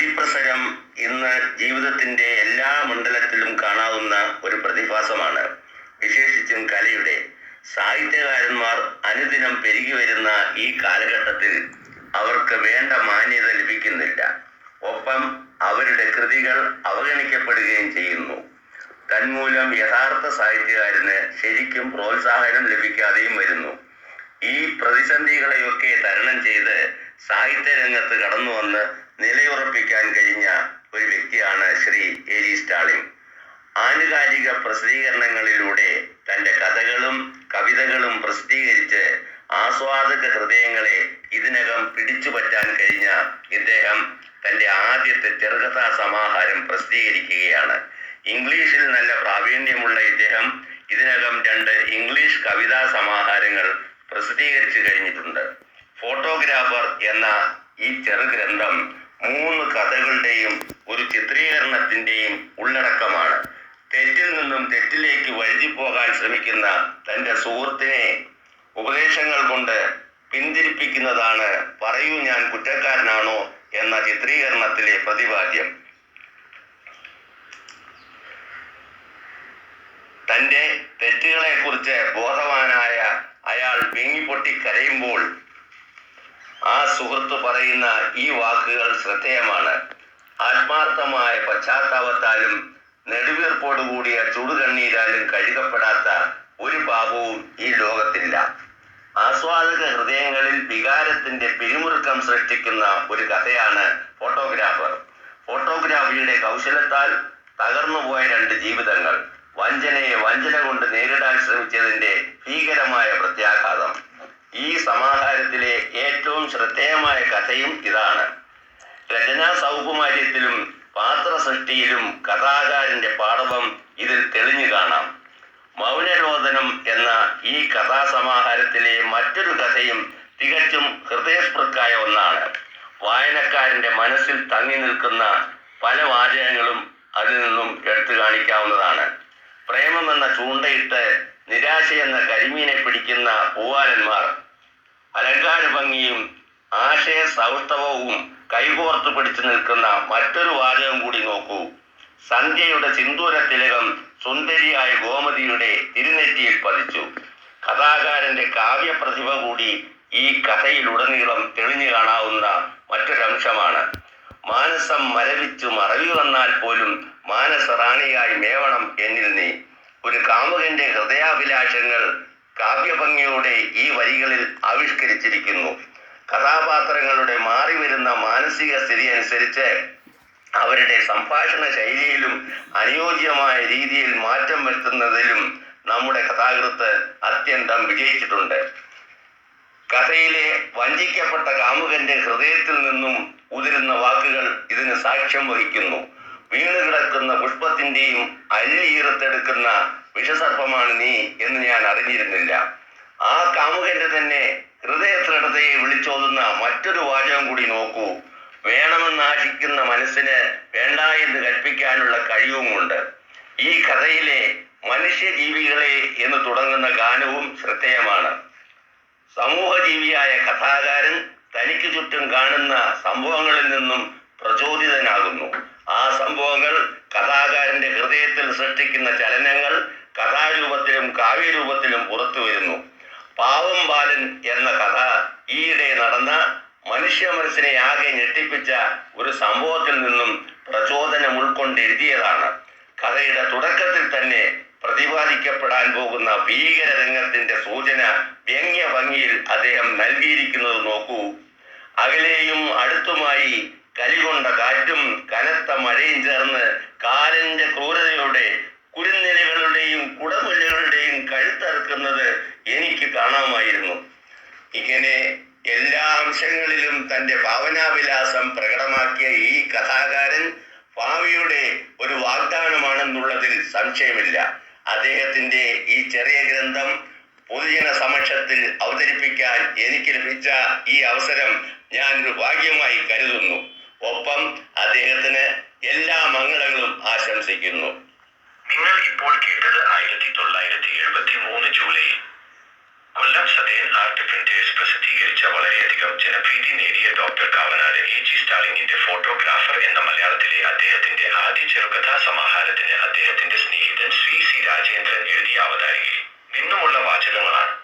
അതിപ്രസരം ഇന്ന് ജീവിതത്തിന്റെ എല്ലാ മണ്ഡലത്തിലും കാണാവുന്ന ഒരു പ്രതിഭാസമാണ്. വിശേഷിച്ചും കലയുടെ. സാഹിത്യകാരന്മാർ അനുദിനം പെരുകി വരുന്ന ഈ കാലഘട്ടത്തിൽ അവർക്ക് വേണ്ട മാന്യത ലഭിക്കുന്നില്ല. ഒപ്പം അവരുടെ കൃതികൾ അവഗണിക്കപ്പെടുകയും ചെയ്യുന്നു. തന്മൂലം യഥാർത്ഥ സാഹിത്യകാരന് ശരിക്കും പ്രോത്സാഹനം ലഭിക്കാതെയും വരുന്നു. ഈ പ്രതിസന്ധികളെയൊക്കെ തരണം ചെയ്ത് സാഹിത്യരംഗത്ത് കടന്നു വന്ന് നിലയുറപ്പിക്കാൻ കഴിഞ്ഞ ഒരു വ്യക്തിയാണ് ശ്രീ എ.ജി. സ്റ്റാലിൻ. ആനുകാലിക പ്രസിദ്ധീകരണങ്ങളിലൂടെ തൻ്റെ കഥകളും കവിതകളും പ്രസിദ്ധീകരിച്ച് ആസ്വാദക ഹൃദയങ്ങളെ ഇതിനകം പിടിച്ചുപറ്റാൻ കഴിഞ്ഞ ഇദ്ദേഹം തൻ്റെ ആദ്യത്തെ ചെറുകഥാ സമാഹാരം പ്രസിദ്ധീകരിക്കുകയാണ്. ഇംഗ്ലീഷിൽ നല്ല പ്രാവീണ്യമുള്ള ഇദ്ദേഹം ഇതിനകം 2 ഇംഗ്ലീഷ് കവിതാ സമാഹാരങ്ങൾ പ്രസിദ്ധീകരിച്ചു കഴിഞ്ഞിട്ടുണ്ട്. ഫോട്ടോഗ്രാഫർ എന്ന ഈ ചെറുഗ്രന്ഥം 3 കഥകളുടെയും ഒരു ചിത്രീകരണത്തിൻ്റെയും ഉള്ളടക്കമാണ്. തെറ്റിൽ നിന്നും തെറ്റിലേക്ക് വഴുതിപ്പോകാൻ ശ്രമിക്കുന്ന തൻ്റെ സുഹൃത്തിനെ ഉപദേശങ്ങൾ കൊണ്ട് പിന്തിരിപ്പിക്കുന്നതാണ് പറയൂ ഞാൻ കുറ്റക്കാരനാണോ എന്ന ചിത്രീകരണത്തിലെ പ്രതിപാദ്യം. തൻ്റെ തെറ്റുകളെക്കുറിച്ച് ബോധവാനായ അയാൾ വിങ്ങിപ്പൊട്ടി കരയുമ്പോൾ ആ സുഹൃത്ത് പറയുന്ന ഈ വാക്കുകൾ ശ്രദ്ധേയമാണ്. ആത്മാർത്ഥമായ പശ്ചാത്താപത്താലും നെടുവീർപ്പോടുകൂടിയ ചുടുകണ്ണീരാലും കഴുകപ്പെടാത്ത ഒരു പാപവും ഈ ലോകത്തില്ല. ആസ്വാദക ഹൃദയങ്ങളിൽ വികാരത്തിന്റെ പിരിമുറുക്കം സൃഷ്ടിക്കുന്ന ഒരു കഥയാണ് ഫോട്ടോഗ്രാഫർ. ഫോട്ടോഗ്രാഫിയുടെ കൗശലത്താൽ തകർന്നുപോയ 2 ജീവിതങ്ങൾ, വഞ്ചനയെ വഞ്ചന കൊണ്ട് നേരിടാൻ ശ്രമിച്ചതിന്റെ ഭീകരമായ പ്രത്യാഘാതം. ഈ സമാഹാരത്തിലെ ഏറ്റവും ശ്രദ്ധേയമായ കഥയും ഇതാണ്. രചനാ സൗകുമാര്യത്തിലും പാത്രസൃഷ്ടിയിലും കഥാകാരന്റെ പാടവം ഇതിൽ തെളിഞ്ഞു കാണാം. മൗനരോദനം എന്ന ഈ കഥാസമാഹാരത്തിലെ മറ്റൊരു കഥയും തികച്ചും ഹൃദയസ്പൃക്കായ ഒന്നാണ്. വായനക്കാരന്റെ മനസ്സിൽ തങ്ങി നിൽക്കുന്ന പല വാചകങ്ങളും അതിൽ നിന്നും എടുത്തു കാണിക്കാവുന്നതാണ്. പ്രേമമെന്ന ചൂണ്ടയിട്ട് നിരാശയെന്ന കരിമീനെ പിടിക്കുന്ന പൂവാലന്മാർ, അലങ്കാര ഭംഗിയും ആശയ സൗഷ്ഠവവും കൈകോർത്ത് പിടിച്ചു നിൽക്കുന്ന മറ്റൊരു വാചകം കൂടി നോക്കൂ. സന്ധ്യയുടെ സിന്ദൂര തിലകം സുന്ദരിയായ ഗോമതിയുടെ തിരുനെറ്റിയിൽ പതിച്ചു. കഥാകാരന്റെ കാവ്യപ്രതിഭ കൂടി ഈ കഥയിലുടനീളം തെളിഞ്ഞു കാണാവുന്ന മറ്റൊരംശമാണ്. മാനസം മരവിച്ചു മറവി വന്നാൽ പോലും മാനസറാണിയായി മേവണം എന്നിൽ നീ. ഒരു കാമുകന്റെ ഹൃദയാഭിലാഷങ്ങൾ കാവ്യഭംഗിയോടെ ഈ വരികളിൽ ആവിഷ്കരിച്ചിരിക്കുന്നു. കഥാപാത്രങ്ങളുടെ മാറി വരുന്ന മാനസിക സ്ഥിതി അനുസരിച്ച് അവരുടെ സംഭാഷണ ശൈലിയിലും അനുയോജ്യമായ രീതിയിൽ മാറ്റം വരുത്തുന്നതിലും നമ്മുടെ കഥാകൃത്ത് അത്യന്തം വിജയിച്ചിട്ടുണ്ട്. കഥയിലെ വഞ്ചിക്കപ്പെട്ട കാമുകന്റെ ഹൃദയത്തിൽ നിന്നും ഉതിരുന്ന വാക്കുകൾ ഇതിന് സാക്ഷ്യം വഹിക്കുന്നു. വീണുകിടക്കുന്ന പുഷ്പത്തിന്റെയും അല്ലിയീർത്തെടുക്കുന്ന വിഷസർപ്പമാണ് നീ എന്ന് ഞാൻ അറിഞ്ഞിരുന്നില്ല. ആ കാമുകന്റെ തന്നെ ഹൃദയദൃഢതയെ വിളിച്ചോതുന്ന മറ്റൊരു വാചകം കൂടി നോക്കൂ. വേണമെന്നാശിക്കുന്ന മനസ്സിന് വേണ്ട എന്ന് കൽപ്പിക്കാനുള്ള കഴിവുമുണ്ട്. ഈ കഥയിലെ മനുഷ്യജീവികളെ എന്ന് തുടങ്ങുന്ന ഗാനവും ശ്രദ്ധേയമാണ്. സമൂഹജീവിയായ കഥാകാരൻ തനിക്ക് ചുറ്റും കാണുന്ന സംഭവങ്ങളിൽ നിന്നും പ്രചോദിതനാകുന്നു. ആ സംഭവങ്ങൾ കഥാകാരന്റെ ഹൃദയത്തിൽ സൃഷ്ടിക്കുന്ന ചലനങ്ങൾ കഥാരൂപത്തിലും കാവ്യരൂപത്തിലും പുറത്തു വരുന്നു. പാവം ബാലൻ എന്ന കഥ ഈയിടെ നടന്ന മനുഷ്യ മനസ്സിനെ ആകെ ഞെട്ടിപ്പിച്ച ഒരു സംഭവത്തിൽ നിന്നും പ്രചോദനം ഉൾക്കൊണ്ട് എഴുതിയതാണ്. കഥയുടെ തുടക്കത്തിൽ തന്നെ പ്രതിപാദിക്കപ്പെടാൻ പോകുന്ന ഭീകര രംഗത്തിന്റെ സൂചന വ്യംഗ്യ ഭംഗിയിൽ അദ്ദേഹം നൽകിയിരിക്കുന്നത് നോക്കൂ. അകലെയും അടുത്തുമായി കലികൊണ്ട കാറ്റും കനത്ത മഴയും ചേർന്ന് കാലന്റെ ക്രൂരതയോടെ കുരുന്നിലകളുടെയും കുടമുല്ലകളുടെയും കഴുത്തറുക്കുന്നത് എനിക്ക് കാണാമായിരുന്നു. ഇങ്ങനെ എല്ലാ അംശങ്ങളിലും തൻ്റെ ഭാവനാവിലാസം പ്രകടമാക്കിയ ഈ കഥാകാരൻ ഭാവിയുടെ ഒരു വാഗ്ദാനമാണെന്നുള്ളതിൽ സംശയമില്ല. അദ്ദേഹത്തിൻ്റെ ഈ ചെറിയ ഗ്രന്ഥം പൊതുജന സമക്ഷത്തിൽ അവതരിപ്പിക്കാൻ എനിക്ക് ലഭിച്ച ഈ അവസരം ഞാനൊരു ഭാഗ്യമായി കരുതുന്നു. ഒപ്പം അദ്ദേഹത്തിന് എല്ലാ മംഗളങ്ങളും ആശംസിക്കുന്നു. നിങ്ങൾ ഇപ്പോൾ കേട്ടത് 1973 ജൂലൈയിൽ കൊല്ലം സതേൺ ആർട്ട് പ്രിന്റേഴ്സ് പ്രസിദ്ധീകരിച്ച വളരെയധികം ജനപ്രീതി നേടിയ ഡോക്ടർ കാവനാട് A.G. സ്റ്റാലിങ്ങിന്റെ ഫോട്ടോഗ്രാഫർ എന്ന മലയാളത്തിലെ അദ്ദേഹത്തിന്റെ ആദ്യ ചെറുകഥാ സമാഹാരത്തിന് അദ്ദേഹത്തിന്റെ സ്നേഹിതൻ ശ്രീ C. രാജേന്ദ്രൻ എഴുതിയ അവതാരികയിൽ നിന്നുമുള്ള വാചകങ്ങളാണ്.